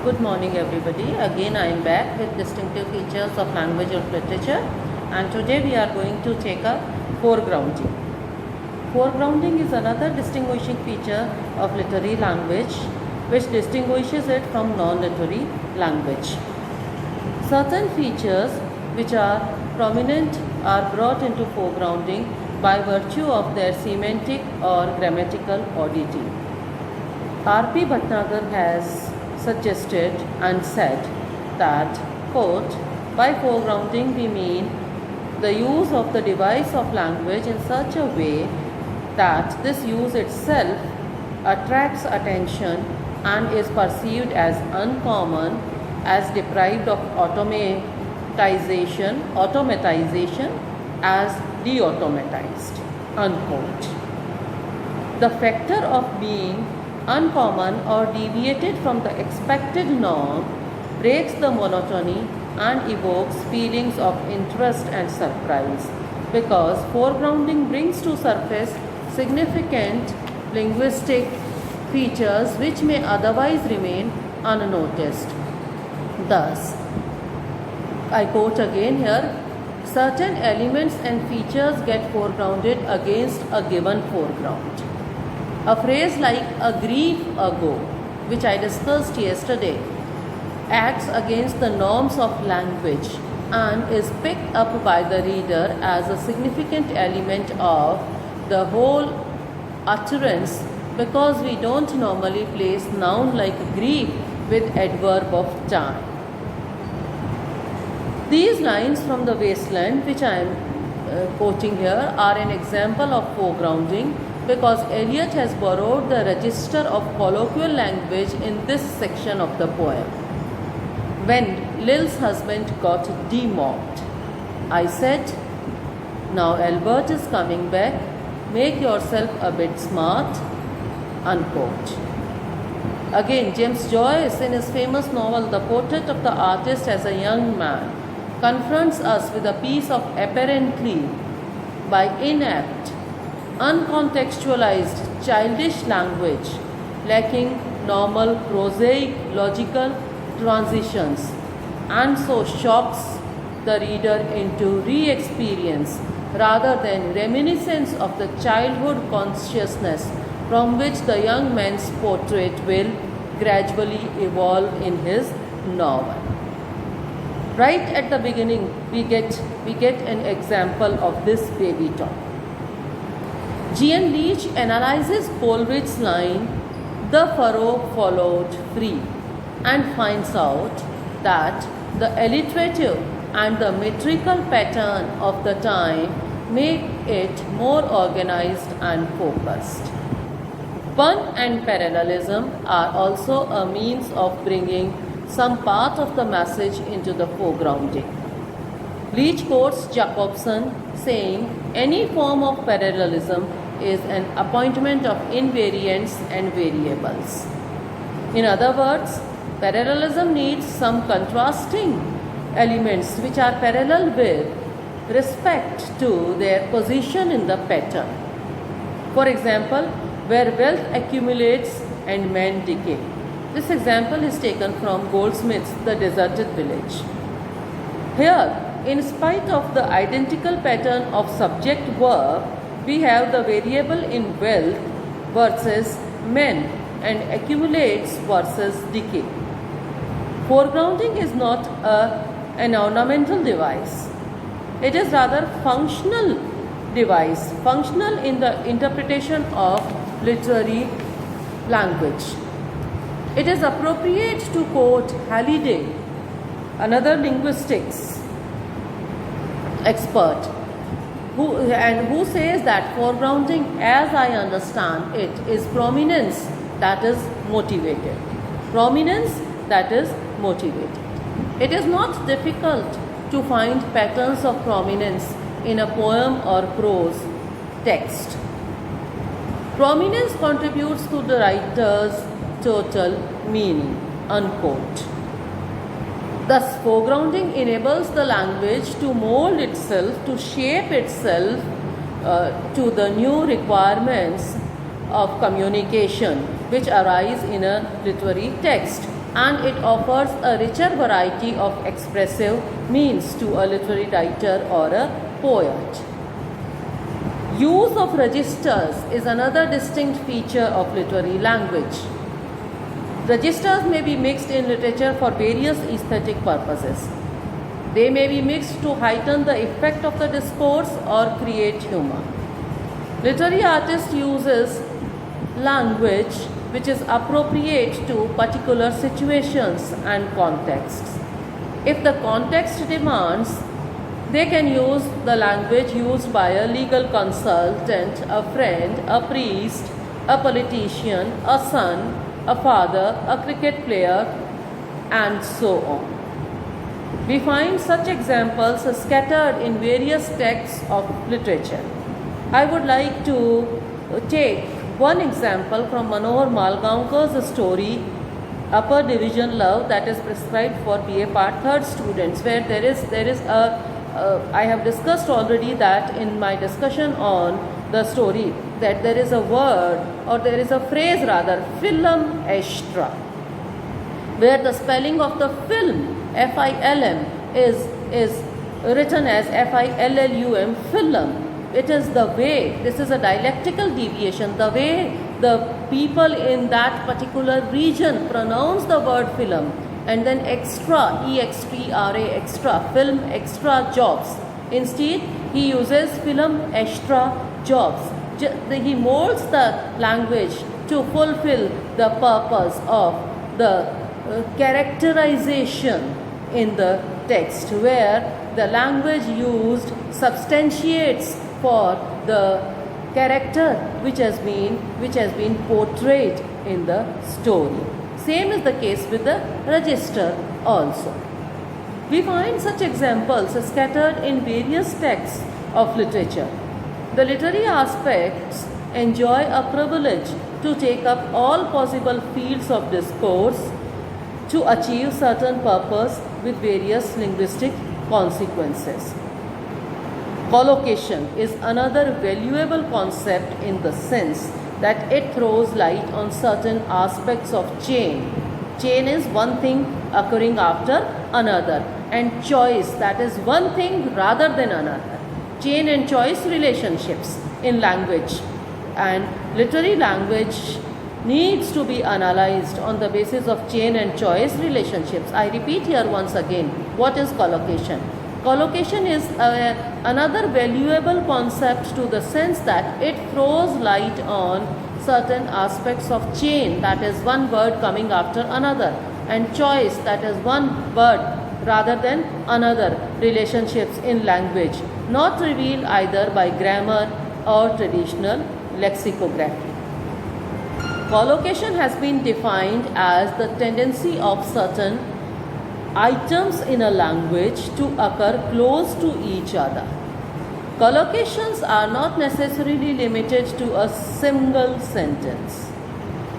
Good morning everybody. Again I am back with distinctive features of language of literature, and today we are going to take up foregrounding. Foregrounding is another distinguishing feature of literary language which distinguishes it from non-literary language. Certain features which are prominent are brought into foregrounding by virtue of their semantic or grammatical oddity. R.P. Bhatnagar has suggested and said that, quote, by foregrounding we mean the use of the device of language in such a way that this use itself attracts attention and is perceived as uncommon, as deprived of automatization as de-automatized, unquote. The factor of being uncommon or deviated from the expected norm breaks the monotony and evokes feelings of interest and surprise, because foregrounding brings to surface significant linguistic features which may otherwise remain unnoticed. Thus, I quote again here, certain elements and features get foregrounded against a given foreground. A phrase like a grief ago, which I discussed yesterday, acts against the norms of language and is picked up by the reader as a significant element of the whole utterance, because we don't normally place noun like grief with adverb of time. These lines from The Wasteland, which I am quoting here, are an example of foregrounding, because Eliot has borrowed the register of colloquial language in this section of the poem. When Lil's husband got demobbed, I said, now Albert is coming back, make yourself a bit smart, unquote. Again, James Joyce, in his famous novel The Portrait of the Artist as a Young Man, confronts us with a piece of apparently by inept, uncontextualized, childish language, lacking normal, prosaic, logical transitions, and so shocks the reader into re-experience rather than reminiscence of the childhood consciousness from which the young man's portrait will gradually evolve in his novel. Right at the beginning, we get an example of this baby talk. G.N. Leach analyzes Coleridge's line, the furrow followed free, and finds out that the alliterative and the metrical pattern of the time make it more organized and focused. Pun and parallelism are also a means of bringing some part of the message into the foregrounding. Leach quotes Jacobson saying, any form of parallelism is an appointment of invariants and variables. In other words, parallelism needs some contrasting elements which are parallel with respect to their position in the pattern. For example, where wealth accumulates and men decay. This example is taken from Goldsmith's The Deserted Village. Here, in spite of the identical pattern of subject-verb, we have the variable in wealth versus men and accumulates versus decay. Foregrounding is not an ornamental device. It is rather functional device, functional in the interpretation of literary language. It is appropriate to quote Halliday, another linguistics expert, who says that foregrounding, as I understand it, is prominence that is motivated. Prominence that is motivated. It is not difficult to find patterns of prominence in a poem or prose text. Prominence contributes to the writer's total meaning, unquote. Thus, foregrounding enables the language to mold itself, to shape itself to the new requirements of communication which arise in a literary text. and it offers a richer variety of expressive means to a literary writer or a poet. Use of registers is another distinct feature of literary language. Registers may be mixed in literature for various aesthetic purposes. They may be mixed to heighten the effect of the discourse or create humor. Literary artist uses language which is appropriate to particular situations and contexts. If the context demands, they can use the language used by a legal consultant, a friend, a priest, a politician, a son, a father, a cricket player, and so on. We find such examples scattered in various texts of literature. I would like to take one example from Manohar Malgaonkar's story Upper Division Love, that is prescribed for BA Part 3rd students, where there is I have discussed already that in my discussion on the story, that there is a word or there is a phrase rather, film extra, where the spelling of the film, F-I-L-M, is written as F-I-L-L-U-M, film. It is the way, this is a dialectical deviation, the way the people in that particular region pronounce the word film, and then extra, E-X-T-R-A, extra, film extra jobs. Instead, he uses film extra jobs. He molds the language to fulfill the purpose of the characterization in the text, where the language used substantiates for the character which has been portrayed in the story. Same is the case with the register also. We find such examples scattered in various texts of literature. The literary aspects enjoy a privilege to take up all possible fields of discourse to achieve certain purpose with various linguistic consequences. Collocation is another valuable concept in the sense that it throws light on certain aspects of chain. Chain is one thing occurring after another, and choice, that is one thing rather than another. Chain and choice relationships in language, and literary language needs to be analyzed on the basis of chain and choice relationships. I repeat here once again, what is collocation? Collocation is another valuable concept to the sense that it throws light on certain aspects of chain, that is one word coming after another, and choice, that is one word rather than another relationships in language, not revealed either by grammar or traditional lexicography. Collocation has been defined as the tendency of certain items in a language to occur close to each other. Collocations are not necessarily limited to a single sentence.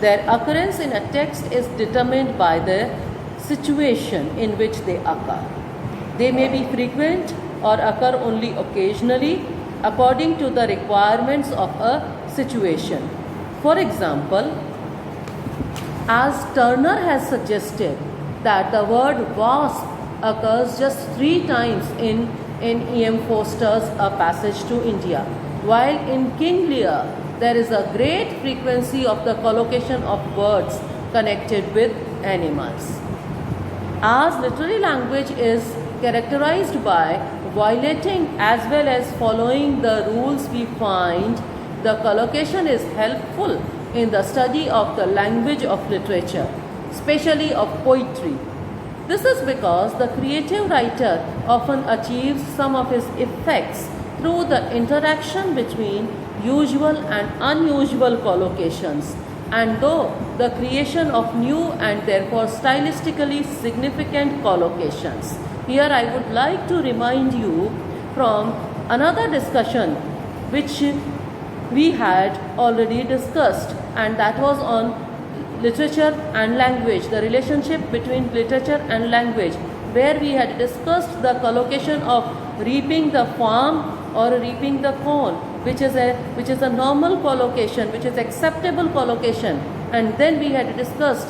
Their occurrence in a text is determined by the situation in which they occur. They may be frequent or occur only occasionally according to the requirements of a situation. For example, as Turner has suggested that the word wasp occurs just 3 times in E.M. Forster's A Passage to India, while in King Lear there is a great frequency of the collocation of words connected with animals. As literary language is characterized by violating as well as following the rules we find, the collocation is helpful in the study of the language of literature, especially of poetry. This is because the creative writer often achieves some of his effects through the interaction between usual and unusual collocations, and though the creation of new and therefore stylistically significant collocations. Here I would like to remind you from another discussion which we had already discussed, and that was on literature and language, the relationship between literature and language, where we had discussed the collocation of reaping the farm or reaping the corn, which is a normal collocation, which is acceptable collocation, and then we had discussed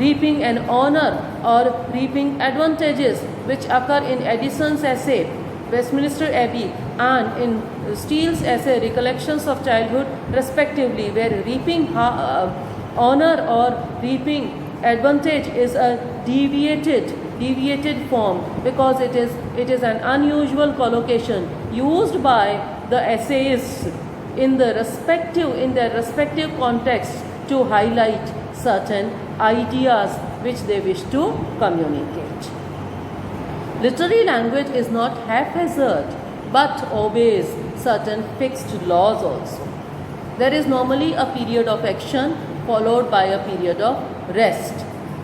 reaping an honor or reaping advantages, which occur in Addison's essay Westminster Abbey and in Steele's essay Recollections of Childhood respectively, where reaping honor or reaping advantage is a deviated form, because it is an unusual collocation used by the essayists in their respective contexts to highlight certain ideas which they wish to communicate. Literary language is not haphazard but obeys certain fixed laws also. There is normally a period of action followed by a period of rest,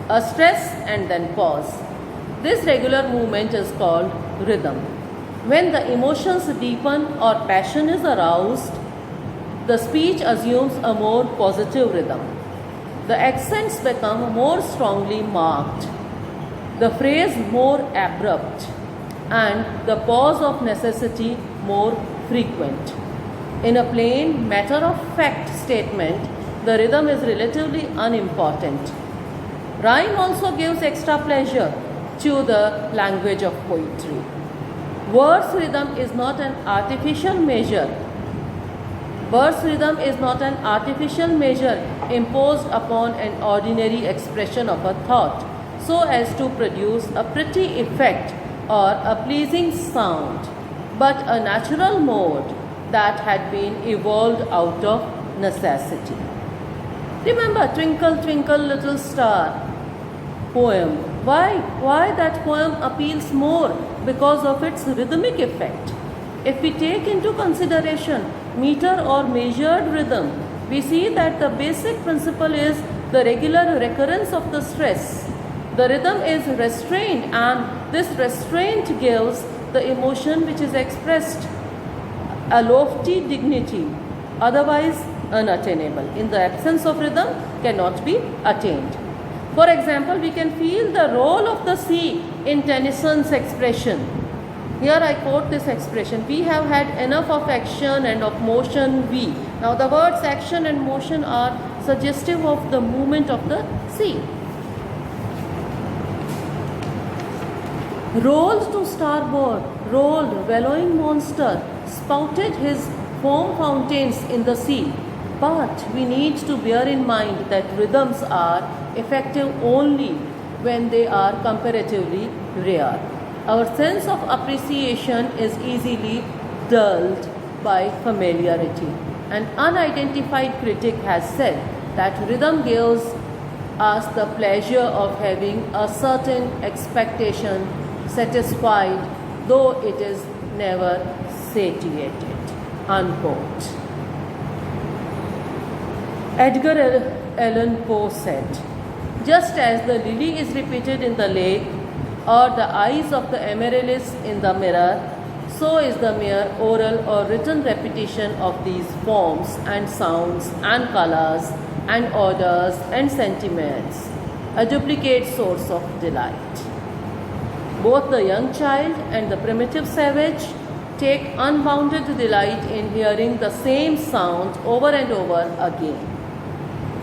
a stress and then pause. This regular movement is called rhythm. When the emotions deepen or passion is aroused, the speech assumes a more positive rhythm. The accents become more strongly marked, the phrase more abrupt, and the pause of necessity more frequent. In a plain, matter-of-fact statement, the rhythm is relatively unimportant. Rhyme also gives extra pleasure to the language of poetry. Verse rhythm is not an artificial measure. Verse rhythm is not an artificial measure imposed upon an ordinary expression of a thought so as to produce a pretty effect or a pleasing sound, but a natural mode that had been evolved out of necessity. Remember Twinkle Twinkle Little Star poem. Why that poem appeals more? Because of its rhythmic effect. If we take into consideration meter or measured rhythm, we see that the basic principle is the regular recurrence of the stress. The rhythm is restrained, and this restraint gives the emotion which is expressed a lofty dignity, otherwise unattainable. In the absence of rhythm, cannot be attained. For example, we can feel the role of the sea in Tennyson's expression. Here I quote this expression: we have had enough of action and of motion, we. Now the words action and motion are suggestive of the movement of the sea. Rolled to starboard, rolled, bellowing monster, spouted his foam fountains in the sea. But we need to bear in mind that rhythms are effective only when they are comparatively rare. Our sense of appreciation is easily dulled by familiarity. An unidentified critic has said that rhythm gives us the pleasure of having a certain expectation satisfied, though it is never satiated. Unquote. Edgar Allan Poe said, just as the lily is repeated in the lake, or the eyes of the amaryllis in the mirror, so is the mere oral or written repetition of these forms and sounds and colors and odors and sentiments a duplicate source of delight. Both the young child and the primitive savage take unbounded delight in hearing the same sound over and over again.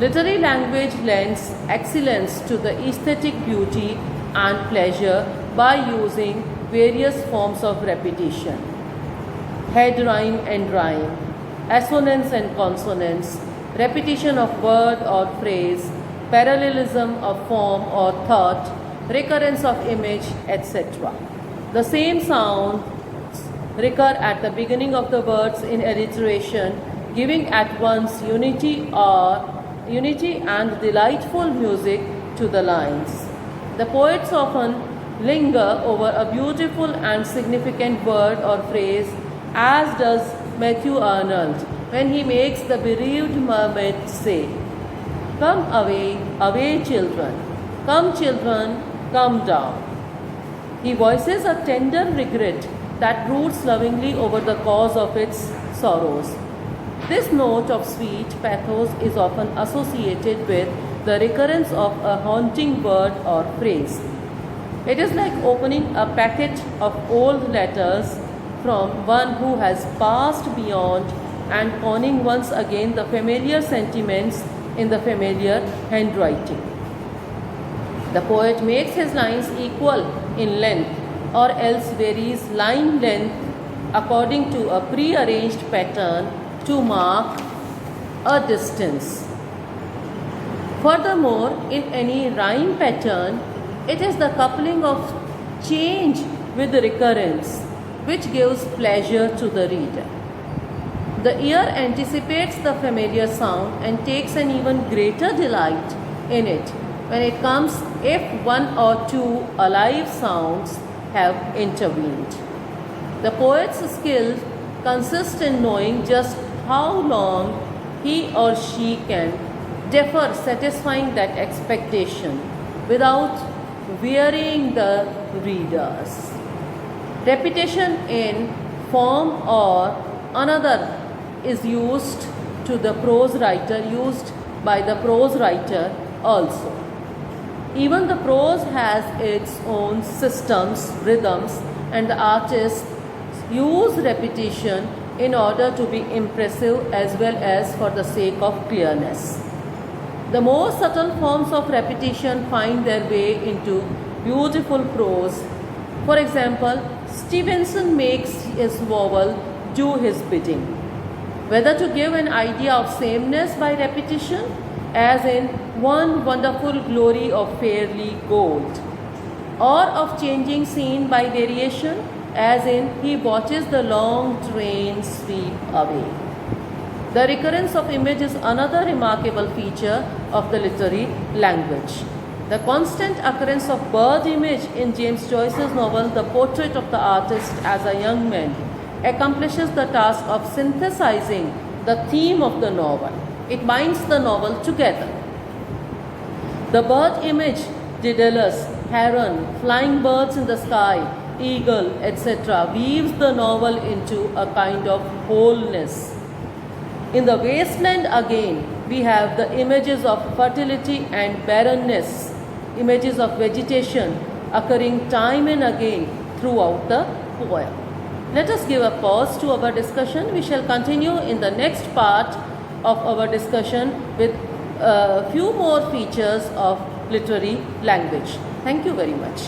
Literary language lends excellence to the aesthetic beauty and pleasure by using various forms of repetition: head rhyme and rhyme, assonance and consonance, repetition of word or phrase, parallelism of form or thought, recurrence of image, etc. The same sounds recur at the beginning of the words in alliteration, giving at once unity and delightful music to the lines. The poets often linger over a beautiful and significant word or phrase, as does Matthew Arnold when he makes the bereaved mermaid say, "Come away, away children, come down." He voices a tender regret that broods lovingly over the cause of its sorrows. This note of sweet pathos is often associated with the recurrence of a haunting word or phrase. It is like opening a packet of old letters from one who has passed beyond and conning once again the familiar sentiments in the familiar handwriting. The poet makes his lines equal in length or else varies line length according to a pre-arranged pattern to mark a distance. Furthermore, in any rhyme pattern, it is the coupling of change with recurrence which gives pleasure to the reader. The ear anticipates the familiar sound and takes an even greater delight in it when it comes if one or two alive sounds have intervened. The poet's skill consists in knowing just how long he or she can defer satisfying that expectation without wearying the readers. Repetition in form or another is used by the prose writer also. Even the prose has its own systems, rhythms, and the artists use repetition in order to be impressive as well as for the sake of clearness. The more subtle forms of repetition find their way into beautiful prose. For example, Stevenson makes his vowel do his bidding. Whether to give an idea of sameness by repetition, as in one wonderful glory of fairly gold, or of changing scene by variation, as in he watches the long train sweep away. The recurrence of image is another remarkable feature of the literary language. The constant occurrence of bird image in James Joyce's novel The Portrait of the Artist as a Young Man accomplishes the task of synthesizing the theme of the novel. It binds the novel together. The bird image, Daedalus, heron, flying birds in the sky, eagle, etc., weaves the novel into a kind of wholeness. In The Wasteland again, we have the images of fertility and barrenness, images of vegetation occurring time and again throughout the poem. Let us give a pause to our discussion. We shall continue in the next part of our discussion with a few more features of literary language. Thank you very much.